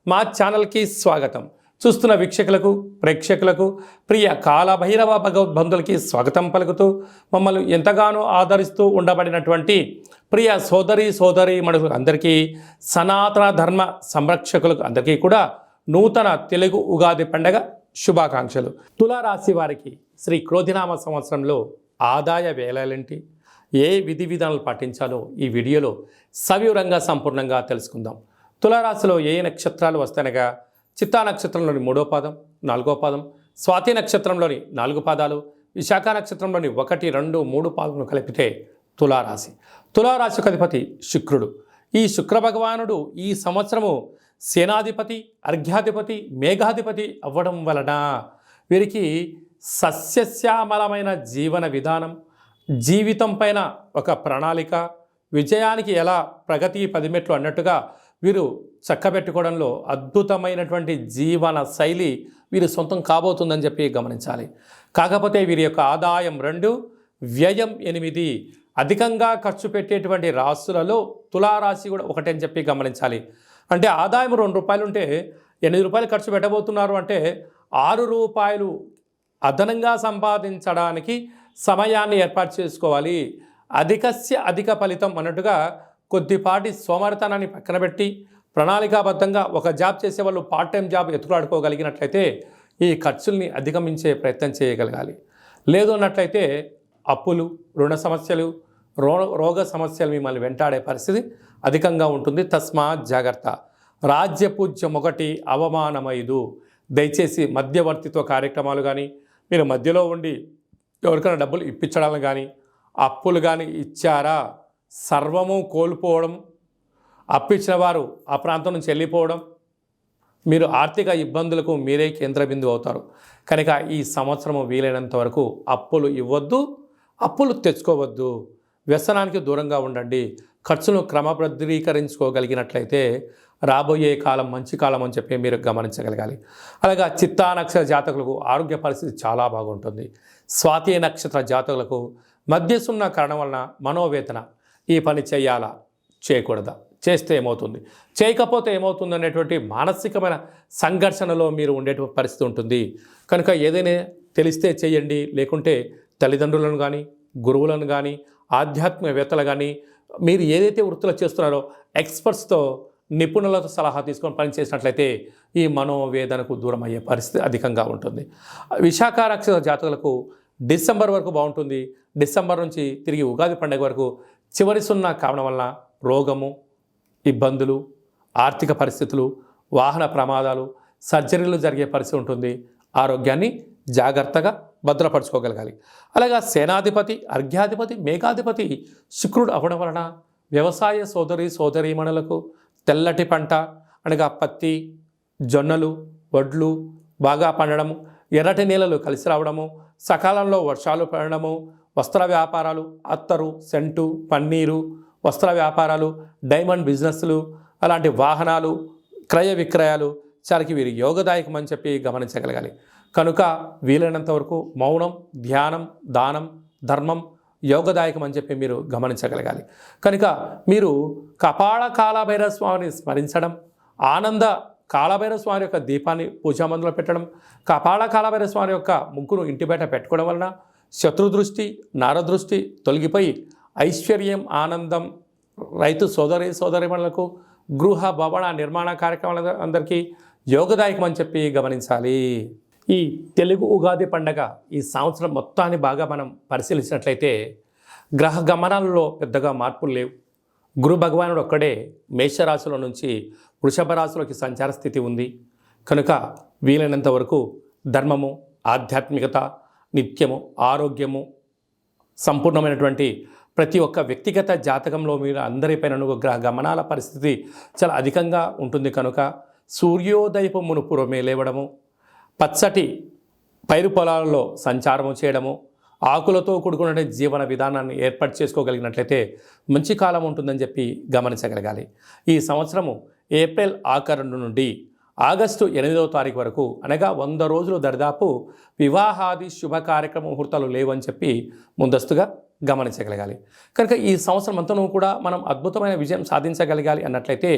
మా ఛానల్కి స్వాగతం. చూస్తున్న వీక్షకులకు ప్రేక్షకులకు ప్రియ కాలభైరవ భగవద్బంధులకి స్వాగతం పలుకుతూ మమ్మల్ని ఎంతగానో ఆదరిస్తూ ఉండబడినటువంటి ప్రియ సోదరి మనుషులకు అందరికీ, సనాతన ధర్మ సంరక్షకులకు అందరికీ కూడా నూతన తెలుగు ఉగాది పండగ శుభాకాంక్షలు. తులారాశి వారికి శ్రీ క్రోధినామ సంవత్సరంలో ఆదాయ వ్యయాలేంటి, ఏ విధి విధానాలు పాటించాలో ఈ వీడియోలో సవివరంగా సంపూర్ణంగా తెలుసుకుందాం. తులారాశిలో ఏ నక్షత్రాలు వస్తాయనగా చిత్తా నక్షత్రంలోని 3వ పాదం, 4వ పాదం, స్వాతి నక్షత్రంలోని 4 పాదాలు, విశాఖ నక్షత్రంలోని 1, 2, 3 పాదాలను కలిపితే తులారాశి. తులారాశికి అధిపతి శుక్రుడు. ఈ శుక్ర భగవానుడు ఈ సంవత్సరము సేనాధిపతి, అర్ఘ్యాధిపతి, మేఘాధిపతి అవ్వడం వలన వీరికి సస్యశ్యామలమైన జీవన విధానం, జీవితం పైన ఒక ప్రణాళిక, విజయానికి ఎలా ప్రగతి 10 మెట్లు అన్నట్టుగా వీరు చక్కబెట్టుకోవడంలో అద్భుతమైనటువంటి జీవన శైలి వీరు సొంతం కాబోతుందని చెప్పి గమనించాలి. కాకపోతే వీరి యొక్క ఆదాయం 2, వ్యయం 8. అధికంగా ఖర్చు పెట్టేటువంటి రాశులలో తులారాశి కూడా ఒకటని చెప్పి గమనించాలి. అంటే ఆదాయం 2 రూపాయలు ఉంటే 8 రూపాయలు ఖర్చు పెట్టబోతున్నారు అంటే 6 రూపాయలు అదనంగా సంపాదించడానికి సమయాన్ని ఏర్పాటు చేసుకోవాలి. అధికస్య అధిక ఫలితం అన్నట్టుగా కొద్దిపాటి సోమరితనాన్ని పక్కన పెట్టి ప్రణాళికాబద్ధంగా ఒక జాబ్ చేసేవాళ్ళు పార్ట్ టైం జాబ్ ఎత్తులాడుకోగలిగినట్లయితే ఈ ఖర్చుల్ని అధిగమించే ప్రయత్నం చేయగలగాలి. లేదు అన్నట్లయితే అప్పులు, రుణ సమస్యలు, రోగ సమస్యలు మిమ్మల్ని వెంటాడే పరిస్థితి అధికంగా ఉంటుంది. తస్మాత్ జాగ్రత్త. రాజ్యపూజ్యం 1, అవమానం 5. దయచేసి మధ్యవర్తిత్వ కార్యక్రమాలు కానీ, మీరు మధ్యలో ఉండి ఎవరికైనా డబ్బులు ఇప్పించడాలను కానీ, అప్పులు కానీ ఇచ్చారా సర్వము కోల్పోవడం, అప్పిచ్చిన వారు ఆ ప్రాంతం నుంచి వెళ్ళిపోవడం, మీరు ఆర్థిక ఇబ్బందులకు మీరే కేంద్ర బిందువు అవుతారు. కనుక ఈ సంవత్సరము వీలైనంత వరకు అప్పులు ఇవ్వద్దు, అప్పులు తెచ్చుకోవద్దు, వ్యసనానికి దూరంగా ఉండండి. ఖర్చును క్రమబద్ధీకరించుకోగలిగినట్లయితే రాబోయే కాలం మంచి కాలం అని చెప్పి మీరు గమనించగలగాలి. అలాగా చిత్తా నక్షత్ర జాతకులకు ఆరోగ్య పరిస్థితి చాలా బాగుంటుంది. స్వాతి నక్షత్ర జాతకులకు మధ్యసున్న కారణం వలన మనోవేదన, ఈ పని చేయాలా చేయకూడదా, చేస్తే ఏమవుతుంది, చేయకపోతే ఏమవుతుంది అనేటువంటి మానసికమైన సంఘర్షణలో మీరు ఉండేటువంటి పరిస్థితి ఉంటుంది. కనుక ఏదైనా తెలిస్తే చేయండి, లేకుంటే తల్లిదండ్రులను కానీ, గురువులను కానీ, ఆధ్యాత్మికవేత్తలు కానీ, మీరు ఏదైతే వృత్తులు చేస్తున్నారో ఎక్స్పర్ట్స్తో, నిపుణులతో సలహా తీసుకొని పనిచేసినట్లయితే ఈ మనోవేదనకు దూరం అయ్యే పరిస్థితి అధికంగా ఉంటుంది. విశాఖ నక్షత్ర జాతకులకు డిసెంబర్ వరకు బాగుంటుంది. డిసెంబర్ నుంచి తిరిగి ఉగాది పండుగ వరకు చివరి సున్నా కావడం వల్ల రోగము, ఇబ్బందులు, ఆర్థిక పరిస్థితులు, వాహన ప్రమాదాలు, సర్జరీలు జరిగే పరిస్థితి ఉంటుంది. ఆరోగ్యాన్ని జాగ్రత్తగా భద్రపరచుకోగలగాలి. అలాగా సేనాధిపతి, అర్ఘ్యాధిపతి, మేఘాధిపతి శుక్రుడు అవ్వడం వలన వ్యవసాయ సోదరీమణులకు తెల్లటి పంట అనగా పత్తి, జొన్నలు, వడ్లు బాగా పండడము, ఎర్రటి నేలలు కలిసి రావడము, సకాలంలో వర్షాలు పడడము, వస్త్ర వ్యాపారాలు, అత్తరు, సెంటు, పన్నీరు, వస్త్ర వ్యాపారాలు, డైమండ్ బిజినెస్లు, అలాంటి వాహనాలు, క్రయ విక్రయాలు చాలాకి వీరి యోగదాయకం అని చెప్పి గమనించగలగాలి. కనుక వీలైనంత వరకు మౌనం, ధ్యానం, దానం, ధర్మం యోగదాయకం అని చెప్పి మీరు గమనించగలగాలి. కనుక మీరు కపాల కాలభైరవ స్వామిని స్మరించడం, ఆనంద కాలభైరవ స్వామి యొక్క దీపాన్ని పూజామందులో పెట్టడం, కపాల కాలభైరవ స్వామి యొక్క ముగ్గురు ఇంటి బయట పెట్టుకోవడం వలన శత్రుదృష్టి, నరదృష్టి తొలగిపోయి ఐశ్వర్యం, ఆనందం రైతు సోదరీమణులకు, గృహ భవన నిర్మాణ కార్యక్రమాల అందరికీ యోగదాయకం అని చెప్పి గమనించాలి. ఈ తెలుగు ఉగాది పండగ ఈ సంవత్సరం మొత్తాన్ని బాగా మనం పరిశీలించినట్లయితే గ్రహ గమనాలలో పెద్దగా మార్పులు లేవు. గురు భగవానుడు ఒక్కడే మేషరాశిలో నుంచి వృషభ రాశిలోకి సంచార స్థితి ఉంది. కనుక వీలైనంత వరకు ధర్మము, ఆధ్యాత్మికత, నిత్యము, ఆరోగ్యము, సంపూర్ణమైనటువంటి ప్రతి ఒక్క వ్యక్తిగత జాతకంలో మీరు అందరిపైన గ్రహ గమనాల పరిస్థితి చాలా అధికంగా ఉంటుంది. కనుక సూర్యోదయపు మునుపురమే లేవడము, పచ్చటి పైరు పొలాలలో సంచారము చేయడము, ఆకులతో కూడుకున్న జీవన విధానాన్ని ఏర్పాటు చేసుకోగలిగినట్లయితే మంచి కాలం ఉంటుందని చెప్పి గమనించగలగాలి. ఈ సంవత్సరము ఏప్రిల్ ఆఖరు నుండి ఆగస్టు 8వ తారీఖు వరకు అనగా 100 రోజులు దరిదాపు వివాహాది శుభ కార్యక్రమ ముహూర్తాలు లేవని చెప్పి ముందస్తుగా గమనించగలగాలి. కనుక ఈ సంవత్సరం అంతా కూడా మనం అద్భుతమైన విజయం సాధించగలగాలి అన్నట్లయితే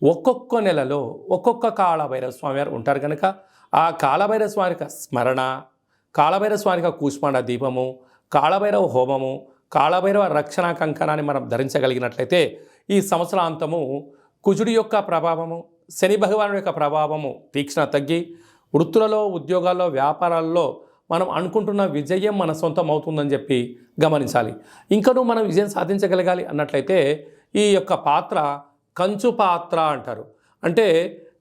ఒక్కొక్క నెలలో ఒక్కొక్క కాళభైరవ స్వామి వారు ఉంటారు కనుక ఆ కాళభైరవ స్వామి యొక్క స్మరణ, కాళభైరవ స్వామి యొక్క కూష్మాండ దీపము, కాళభైరవ హోమము, కాళభైరవ రక్షణ కంకణాన్ని మనం ధరించగలిగినట్లయితే ఈ సంవత్సరాంతము కుజుడి యొక్క ప్రభావము, శని భగవానుడి యొక్క ప్రభావము తీక్షణ తగ్గి వృత్తులలో, ఉద్యోగాల్లో, వ్యాపారాల్లో మనం అనుకుంటున్న విజయం మన సొంతం అవుతుందని చెప్పి గమనించాలి. ఇంకనూ మనం విజయం సాధించగలగాలి అన్నట్లయితే ఈ యొక్క పాత్ర కంచు పాత్ర అంటారు. అంటే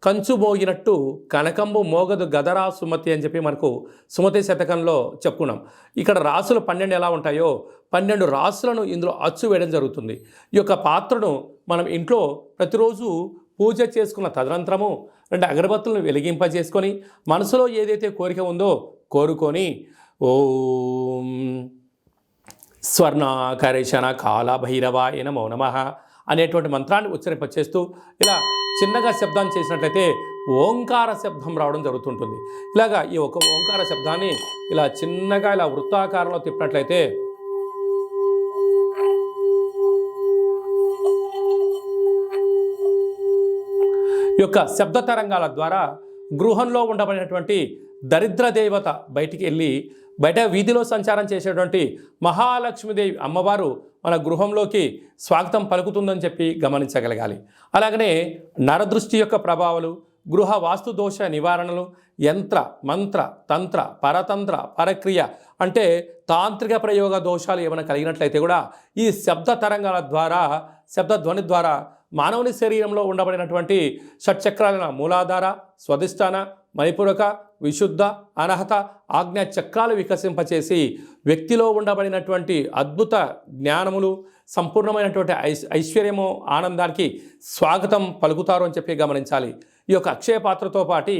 కంచు మోగినట్టు కనకంబు మోగదు గదరా సుమతి అని చెప్పి మనకు సుమతి శతకంలో చెప్పుకున్నాం. ఇక్కడ రాసులు 12 ఎలా ఉంటాయో 12 రాసులను ఇందులో అచ్చు వేయడం జరుగుతుంది. ఈ యొక్క పాత్రను మనం ఇంట్లో ప్రతిరోజు పూజ చేసుకున్న తదనంతరము 2 అగరబత్తులను వెలిగింపజేసుకొని మనసులో ఏదైతే కోరిక ఉందో కోరుకొని ఓం స్వర్ణాకరేషణ కాళభైరవాయ నమో నమః అనేటువంటి మంత్రాన్ని ఉచ్చరింపచేస్తూ ఇలా చిన్నగా శబ్దాన్ని చేసినట్లయితే ఓంకార శబ్దం రావడం జరుగుతుంటుంది. ఇలాగా ఈ ఒక ఓంకార శబ్దాన్ని ఇలా చిన్నగా ఇలా వృత్తాకారంలో తిప్పినట్లయితే ఈ యొక్క శబ్ద తరంగాల ద్వారా గృహంలో ఉండబడినటువంటి దరిద్ర దేవత బయటికి వెళ్ళి బయట వీధిలో సంచారం చేసేటువంటి మహాలక్ష్మీదేవి అమ్మవారు మన గృహంలోకి స్వాగతం పలుకుతుందని చెప్పి గమనించగలగాలి. అలాగనే నరదృష్టి యొక్క ప్రభావాలు, గృహ వాస్తు దోష నివారణలు, యంత్ర మంత్ర తంత్ర పరతంత్ర పరక్రియ అంటే తాంత్రిక ప్రయోగ దోషాలు ఏమైనా కలిగినట్లయితే కూడా ఈ శబ్ద తరంగాల ద్వారా, శబ్ద ధ్వని ద్వారా మానవుని శరీరంలో ఉండబడినటువంటి షట్చక్రాలైన మూలాధార, స్వధిష్టాన, మణిపూరక, విశుద్ధ, అనహత, ఆజ్ఞ చక్రాలు వికసింపచేసి వ్యక్తిలో ఉండబడినటువంటి అద్భుత జ్ఞానములు, సంపూర్ణమైనటువంటి ఐశ్వర్యము, ఆనందానికి స్వాగతం పలుకుతారు అని చెప్పి గమనించాలి. ఈ యొక్క అక్షయ పాత్రతో పాటు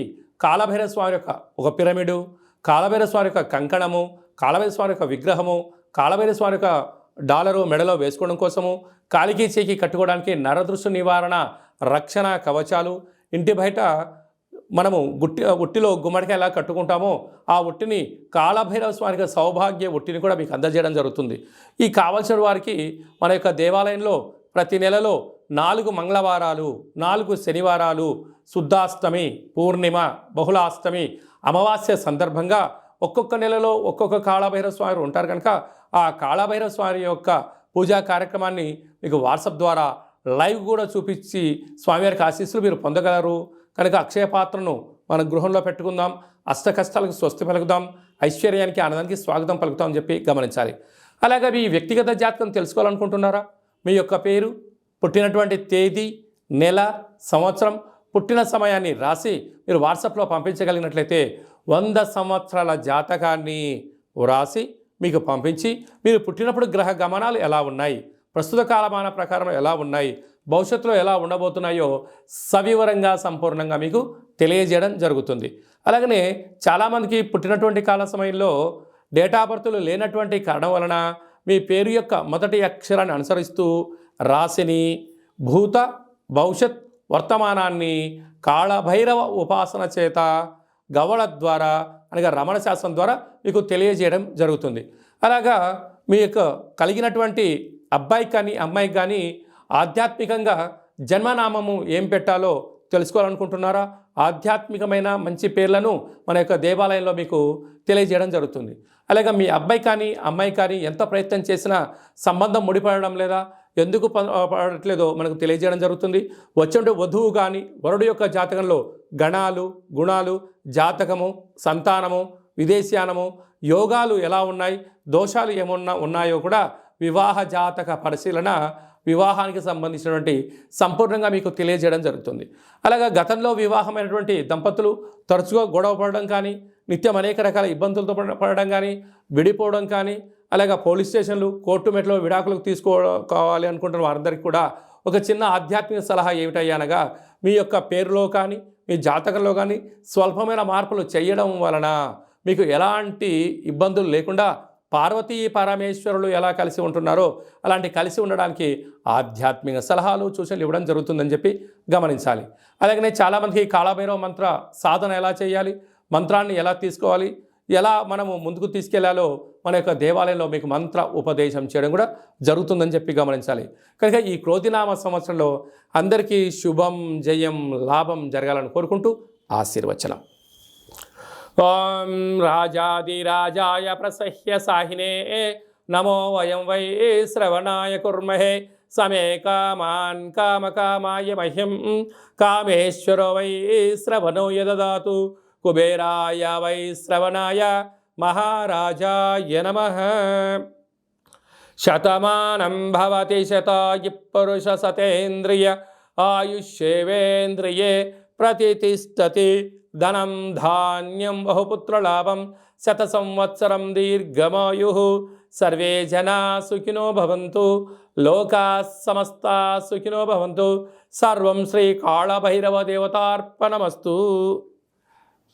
కాళభైరవ స్వామి యొక్క ఒక పిరమిడు, కాళభైరవ స్వామి యొక్క కంకణము, కాళభైరవ స్వామి యొక్క విగ్రహము, కాళభైరవ స్వామి యొక్క డాలరు మెడలో వేసుకోవడం కోసము, కాలికి చేకి కట్టుకోవడానికి నరదృష్టి నివారణ రక్షణ కవచాలు, ఇంటి బయట మనము ఉట్టిలో గుమ్మడికాయ ఎలా కట్టుకుంటామో ఆ ఉట్టిని కాళభైరవ స్వామికి సౌభాగ్య ఉట్టిని కూడా మీకు అందజేయడం జరుగుతుంది. ఈ కావలసిన వారికి మన యొక్క దేవాలయంలో ప్రతి నెలలో 4 మంగళవారాలు, 4 శనివారాలు, శుద్ధాష్టమి, పూర్ణిమ, బహుళాష్టమి, అమావాస్య సందర్భంగా ఒక్కొక్క నెలలో ఒక్కొక్క కాళభైరవ స్వామి ఉంటారు కనుక ఆ కాళభైరవ స్వామి యొక్క పూజా కార్యక్రమాన్ని మీకు వాట్సాప్ ద్వారా లైవ్ కూడా చూపించి స్వామివారికి ఆశీస్సులు మీరు పొందగలరు. కనుక అక్షయ పాత్రను మన గృహంలో పెట్టుకుందాం, అష్ట కష్టాలకు స్వస్తి పలుకుదాం, ఐశ్వర్యానికి ఆనందానికి స్వాగతం పలుకుతాం అని చెప్పి గమనించాలి. అలాగే మీ వ్యక్తిగత జాతకం తెలుసుకోవాలనుకుంటున్నారా? మీ యొక్క పేరు, పుట్టినటువంటి తేదీ, నెల, సంవత్సరం, పుట్టిన సమయాన్ని రాసి మీరు వాట్సాప్లో పంపించగలిగినట్లయితే 100 సంవత్సరాల జాతకాన్ని వ్రాసి మీకు పంపించి మీరు పుట్టినప్పుడు గ్రహ గమనాలు ఎలా ఉన్నాయి, ప్రస్తుత కాలమాన ప్రకారం ఎలా ఉన్నాయి, భవిష్యత్తులో ఎలా ఉండబోతున్నాయో సవివరంగా సంపూర్ణంగా మీకు తెలియజేయడం జరుగుతుంది. అలాగనే చాలామందికి పుట్టినటువంటి కాల సమయంలో డేటా బర్త్లు లేనటువంటి కారణం వలన మీ పేరు యొక్క మొదటి అక్షరాన్ని అనుసరిస్తూ రాశిని, భూత, భవిష్యత్, వర్తమానాన్ని కాళభైరవ ఉపాసన చేత గవళ ద్వారా అనగా రమణ శాస్త్రం ద్వారా మీకు తెలియజేయడం జరుగుతుంది. అలాగా మీ యొక్క కలిగినటువంటి అబ్బాయికి కానీ అమ్మాయికి కానీ ఆధ్యాత్మికంగా జన్మనామము ఏం పెట్టాలో తెలుసుకోవాలనుకుంటున్నారా? ఆధ్యాత్మికమైన మంచి పేర్లను మన యొక్క దేవాలయంలో మీకు తెలియజేయడం జరుగుతుంది. అలాగే మీ అబ్బాయి కానీ అమ్మాయి కానీ ఎంత ప్రయత్నం చేసినా సంబంధం ముడిపడడం లేదా, ఎందుకు పడట్లేదో మనకు తెలియజేయడం జరుగుతుంది. వచ్చే వధువు కానీ వరుడు యొక్క జాతకంలో గణాలు, గుణాలు, జాతకము, సంతానము, విదేశీయానము, యోగాలు ఎలా ఉన్నాయి, దోషాలు ఏమన్నా ఉన్నాయో కూడా వివాహ జాతక పరిశీలన, వివాహానికి సంబంధించినటువంటి సంపూర్ణంగా మీకు తెలియజేయడం జరుగుతుంది. అలాగే గతంలో వివాహమైనటువంటి దంపతులు తరచుగా గొడవ పడడం కానీ, నిత్యం అనేక రకాల ఇబ్బందులతో పడడం కానీ, విడిపోవడం కానీ, అలాగే పోలీస్ స్టేషన్లు, కోర్టు మెట్లో విడాకులకు తీసుకోవాలి అనుకుంటున్న వారందరికీ కూడా ఒక చిన్న ఆధ్యాత్మిక సలహా ఏమిటయ్యా అనగా, మీ యొక్క పేరులో కానీ మీ జాతకంలో కానీ స్వల్పమైన మార్పులు చేయడం వలన మీకు ఎలాంటి ఇబ్బందులు లేకుండా పార్వతీ పరమేశ్వరులు ఎలా కలిసి ఉంటున్నారో అలాంటి కలిసి ఉండడానికి ఆధ్యాత్మిక సలహాలు, సూచనలు ఇవ్వడం జరుగుతుందని చెప్పి గమనించాలి. అలాగనే చాలామందికి కాళభైరవ మంత్ర సాధన ఎలా చేయాలి, మంత్రాన్ని ఎలా తీసుకోవాలి, ఎలా మనము ముందుకు తీసుకెళ్లాలో మన యొక్క దేవాలయంలో మీకు మంత్ర ఉపదేశం చేయడం కూడా జరుగుతుందని చెప్పి గమనించాలి. కనుక ఈ క్రోధినామ సంవత్సరంలో అందరికీ శుభం, జయం, లాభం జరగాలని కోరుకుంటూ ఆశీర్వచనం. ఓం రాజాదిరాజాయ ప్రసహ్య సాహినే నమో వయం వై శ్రవణాయ కుర్మహే సమే కామాన్ కామకామాయ మహ్యం కామేశ్వరో వై శ్రవణో యదదాతు కుబేరాయ వై శ్రవణాయ మహారాజాయ నమః. శతమానం భవతి శతాయు పురుష సతేంద్రియ ఆయుష్యేవేంద్రియే ప్రతిష్టతి ధనం ధాన్యం బహుపుత్రలాభం శత సంవత్సరం దీర్ఘమాయు. సర్వే జనా సుఖినో భవంతు, లోకా సమస్తా సుఖినో భవంతు. సర్వం శ్రీ కాళభైరవ దేవతార్పణమస్తు.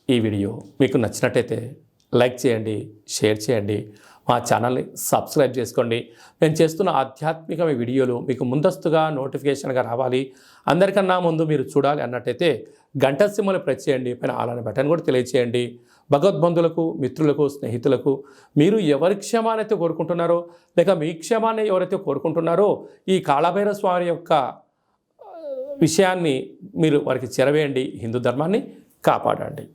ఈ వీడియో మీకు నచ్చినట్టయితే లైక్ చేయండి, షేర్ చేయండి, మా ఛానల్ని సబ్స్క్రైబ్ చేసుకోండి. నేను చేస్తున్న ఆధ్యాత్మిక వీడియోలు మీకు ముందస్తుగా నోటిఫికేషన్గా రావాలి, అందరికన్నా ముందు మీరు చూడాలి అన్నట్టయితే గంట సింబల్ ప్రెస్ చేయండి, పైన అలానే బటన్ కూడా తెలియచేయండి. భగవద్బంధులకు, మిత్రులకు, స్నేహితులకు మీరు ఎవరి క్షేమానైతే కోరుకుంటున్నారో, లేక మీ క్షేమాన్ని ఎవరైతే కోరుకుంటున్నారో ఈ కాళభైరవ స్వామి యొక్క విషయాన్ని మీరు వారికి చేరవేయండి. హిందూ ధర్మాన్ని కాపాడండి.